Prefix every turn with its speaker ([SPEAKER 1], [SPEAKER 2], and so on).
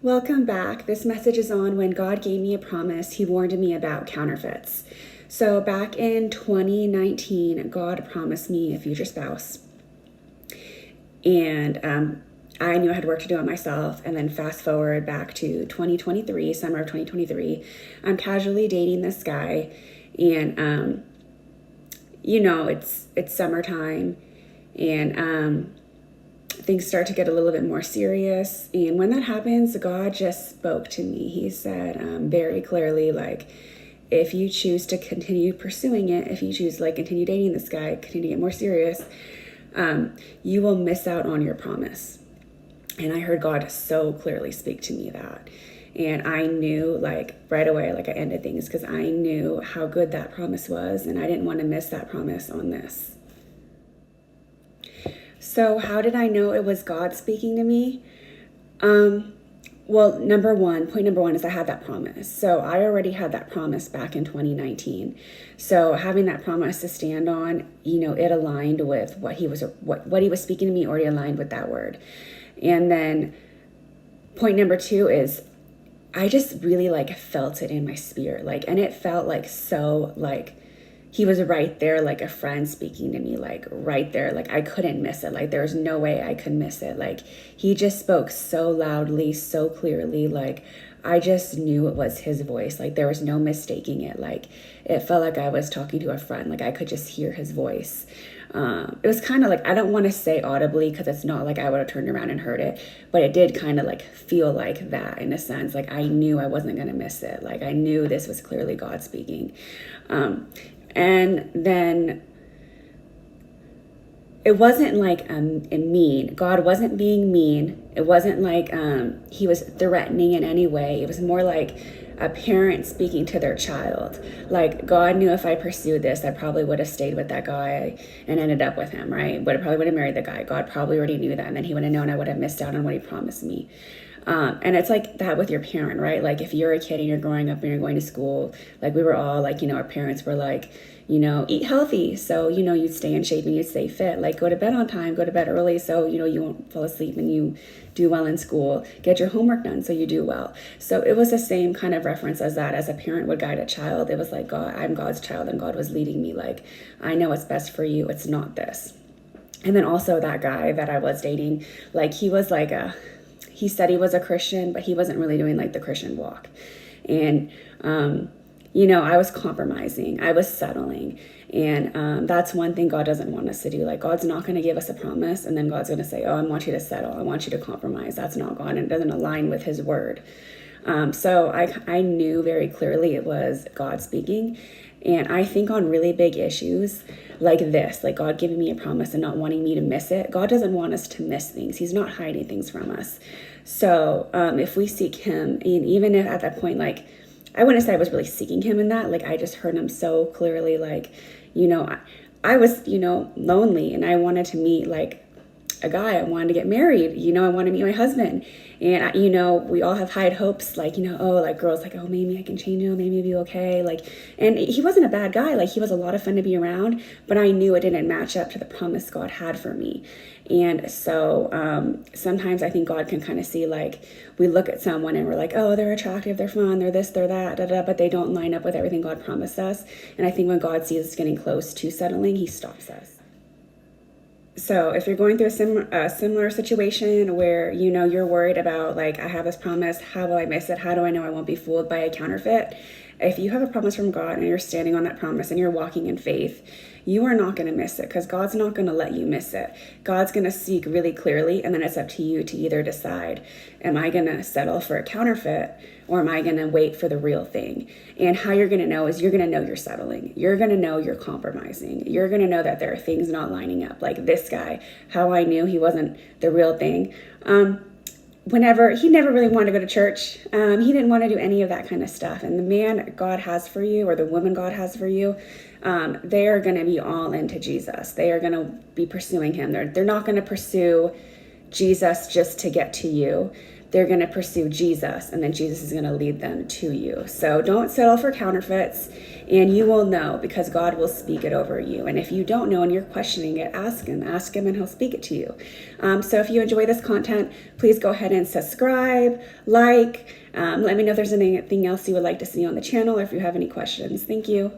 [SPEAKER 1] Welcome back. This message is on when God gave me a promise. He warned me about counterfeits. So back in 2019, God promised me a future spouse. And I knew I had work to do on myself. And then fast forward back to 2023, summer of 2023, I'm casually dating this guy. And, it's summertime. And things start to get a little bit more serious. And when that happens, God just spoke to me. He said very clearly, like, if you choose to continue pursuing it, if you choose to continue dating this guy, continue to get more serious, you will miss out on your promise. And I heard God so clearly speak to me that. And I knew right away, I ended things because I knew how good that promise was. And I didn't want to miss that promise on this. So how did I know it was God speaking to me? Well, point number one is I had that promise. So I already had that promise back in 2019. So having that promise to stand on, it aligned with what he was speaking to me, already aligned with that word. And then point number two is I just really felt it in my spirit, and it felt so he was right there, like a friend speaking to me, right there. I couldn't miss it. There was no way I could miss it. He just spoke so loudly, so clearly. I just knew it was his voice. There was no mistaking it. It felt like I was talking to a friend. I could just hear his voice. It was kind of I don't want to say audibly because it's not I would have turned around and heard it, but it did kind of feel like that in a sense. I knew I wasn't going to miss it. I knew this was clearly God speaking. And then it wasn't mean. God wasn't being mean. It wasn't he was threatening in any way. It was more like a parent speaking to their child. God knew if I pursued this, I probably would have stayed with that guy and ended up with him, right? But I probably would have married the guy. God probably already knew that. And then he would have known I would have missed out on what he promised me. And it's that with your parent, right? If you're a kid and you're growing up and you're going to school, we were all our parents were eat healthy. So, you'd stay in shape and you'd stay fit, go to bed on time, go to bed early. So, you won't fall asleep and you do well in school, get your homework done. So you do well. So it was the same kind of reference as that, as a parent would guide a child. It was God, I'm God's child and God was leading me. I know what's best for you. It's not this. And then also that guy that I was dating, he was he said he was a Christian, but he wasn't really doing the Christian walk. And, I was compromising, I was settling. And that's one thing God doesn't want us to do. God's not going to give us a promise and then God's going to say, oh, I want you to settle. I want you to compromise. That's not God. And it doesn't align with his word. So I knew very clearly it was God speaking. And I think on really big issues like this, God giving me a promise and not wanting me to miss it, God doesn't want us to miss things. He's not hiding things from us. So if we seek him, and even if at that point, I wouldn't say I was really seeking him in that, I just heard him so clearly, I was, lonely and I wanted to meet a guy. I wanted to get married, I wanted to meet my husband. And, we all have high hopes, girls, oh, maybe I can change him, maybe he'll be okay. And he wasn't a bad guy. He was a lot of fun to be around, but I knew it didn't match up to the promise God had for me. And so sometimes I think God can kind of see, we look at someone and we're oh, they're attractive, they're fun, they're this, they're that, but they don't line up with everything God promised us. And I think when God sees us getting close to settling, he stops us. So if you're going through a similar situation where, you're worried about I have this promise, how will I miss it? How do I know I won't be fooled by a counterfeit? If you have a promise from God and you're standing on that promise and you're walking in faith, you are not going to miss it because God's not going to let you miss it. God's going to speak really clearly, and then it's up to you to either decide, am I going to settle for a counterfeit or am I going to wait for the real thing? And how you're going to know is you're going to know you're settling. You're going to know you're compromising. You're going to know that there are things not lining up. Like this guy, how I knew he wasn't the real thing. Whenever he never really wanted to go to church, he didn't want to do any of that kind of stuff. And the man God has for you, or the woman God has for you, they are going to be all into Jesus. They are going to be pursuing him. They're not going to pursue Jesus just to get to you. They're going to pursue Jesus, and then Jesus is going to lead them to you. So don't settle for counterfeits, and you will know, because God will speak it over you. And if you don't know and you're questioning it, ask him, and he'll speak it to you. So if you enjoy this content, please go ahead and subscribe, like, let me know if there's anything else you would like to see on the channel, or if you have any questions. Thank you.